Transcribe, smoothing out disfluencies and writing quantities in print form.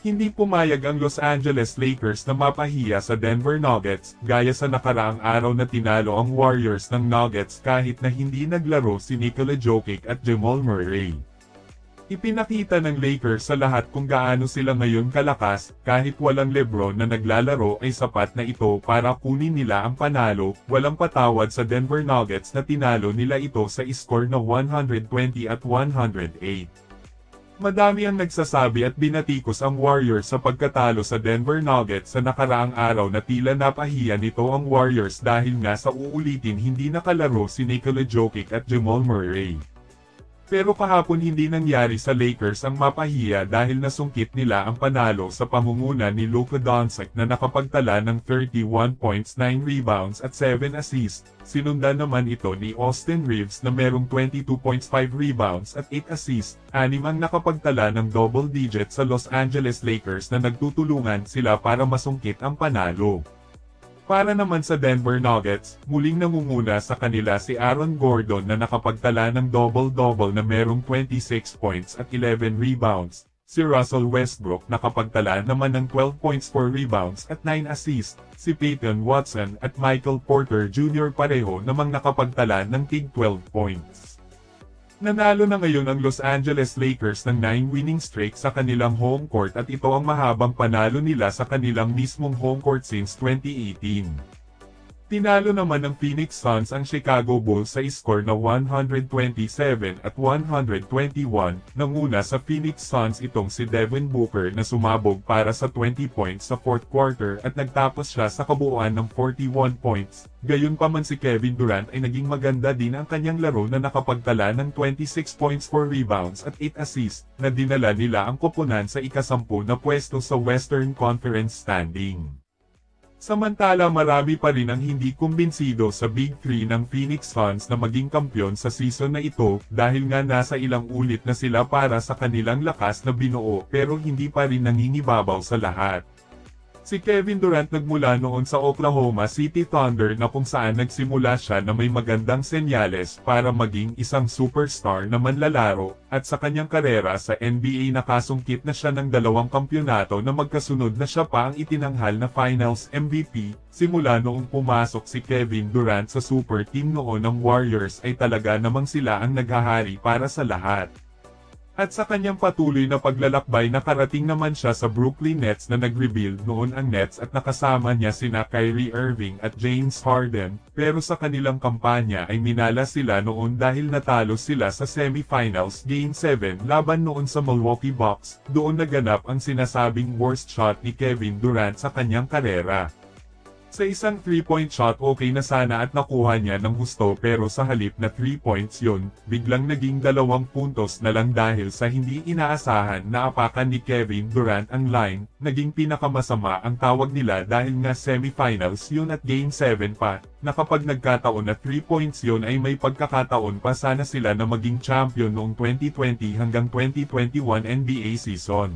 Hindi pumayag ang Los Angeles Lakers na mapahiya sa Denver Nuggets, gaya sa nakaraang araw na tinalo ang Warriors ng Nuggets kahit na hindi naglaro si Nikola Jokic at Jamal Murray. Ipinakita ng Lakers sa lahat kung gaano sila ngayon kalakas, kahit walang LeBron na naglalaro ay sapat na ito para kunin nila ang panalo, walang patawad sa Denver Nuggets na tinalo nila ito sa score na 120 at 108. Madami ang nagsasabi at binatikos ang Warriors sa pagkatalo sa Denver Nuggets sa nakaraang araw na tila napahiya nito ang Warriors dahil nga sa uulitin hindi nakalaro si Nikola Jokic at Jamal Murray. Pero kahapon hindi nangyari sa Lakers ang mapahiya dahil nasungkit nila ang panalo sa pamumuno ni Luka Doncic na nakapagtala ng 31 points, 9 rebounds at 7 assists. Sinundan naman ito ni Austin Reeves na merong 22.5 rebounds at 8 assists, anim ang nakapagtala ng double digit sa Los Angeles Lakers na nagtutulungan sila para masungkit ang panalo. Para naman sa Denver Nuggets, muling nangunguna sa kanila si Aaron Gordon na nakapagtala ng double-double na merong 26 points at 11 rebounds. Si Russell Westbrook nakapagtala naman ng 12 points, 4 rebounds at 9 assists. Si Peyton Watson at Michael Porter Jr. pareho namang nakapagtala ng tig 12 points. Nanalo na ngayon ang Los Angeles Lakers ng 9 winning streak sa kanilang home court at ito ang mahabang panalo nila sa kanilang mismong home court since 2018. Tinalo naman ng Phoenix Suns ang Chicago Bulls sa score na 127 at 121. Nanguna sa Phoenix Suns itong si Devin Booker na sumabog para sa 20 points sa fourth quarter at nagtapos siya sa kabuuan ng 41 points. Gayunpaman si Kevin Durant ay naging maganda din ang kanyang laro na nakapagtala ng 26 points, 4 rebounds at 8 assists na dinala nila ang koponan sa ika-10 na pwesto sa Western Conference standing. Samantala marami pa rin ang hindi kumbinsido sa Big 3 ng Phoenix Suns na maging kampyon sa season na ito dahil nga nasa ilang ulit na sila para sa kanilang lakas na binuo pero hindi pa rin nangingibabaw sa lahat. Si Kevin Durant nagmula noon sa Oklahoma City Thunder na kung saan nagsimula siya na may magandang senyales para maging isang superstar na manlalaro, at sa kanyang karera sa NBA nakasungkit na siya ng 2 kampyonato na magkasunod na siya pa ang itinanghal na Finals MVP. Simula noong pumasok si Kevin Durant sa super team noon ng Warriors ay talaga namang sila ang naghahari para sa lahat. At sa kanyang patuloy na paglalakbay nakarating naman siya sa Brooklyn Nets na nag-rebuild noon ang Nets at nakasama niya sina Kyrie Irving at James Harden, pero sa kanilang kampanya ay minala sila noon dahil natalo sila sa semifinals Game 7 laban noon sa Milwaukee Bucks. Doon naganap ang sinasabing worst shot ni Kevin Durant sa kanyang karera. Sa isang 3-point shot okay na sana at nakuha niya ng husto pero sa halip na 3 points yun, biglang naging 2 puntos na lang dahil sa hindi inaasahan na apakan ni Kevin Durant ang line, naging pinakamasama ang tawag nila dahil nga semifinals yun at Game 7 pa, na kapag nagkataon na 3 points yun ay may pagkakataon pa sana sila na maging champion noong 2020 hanggang 2021 NBA season.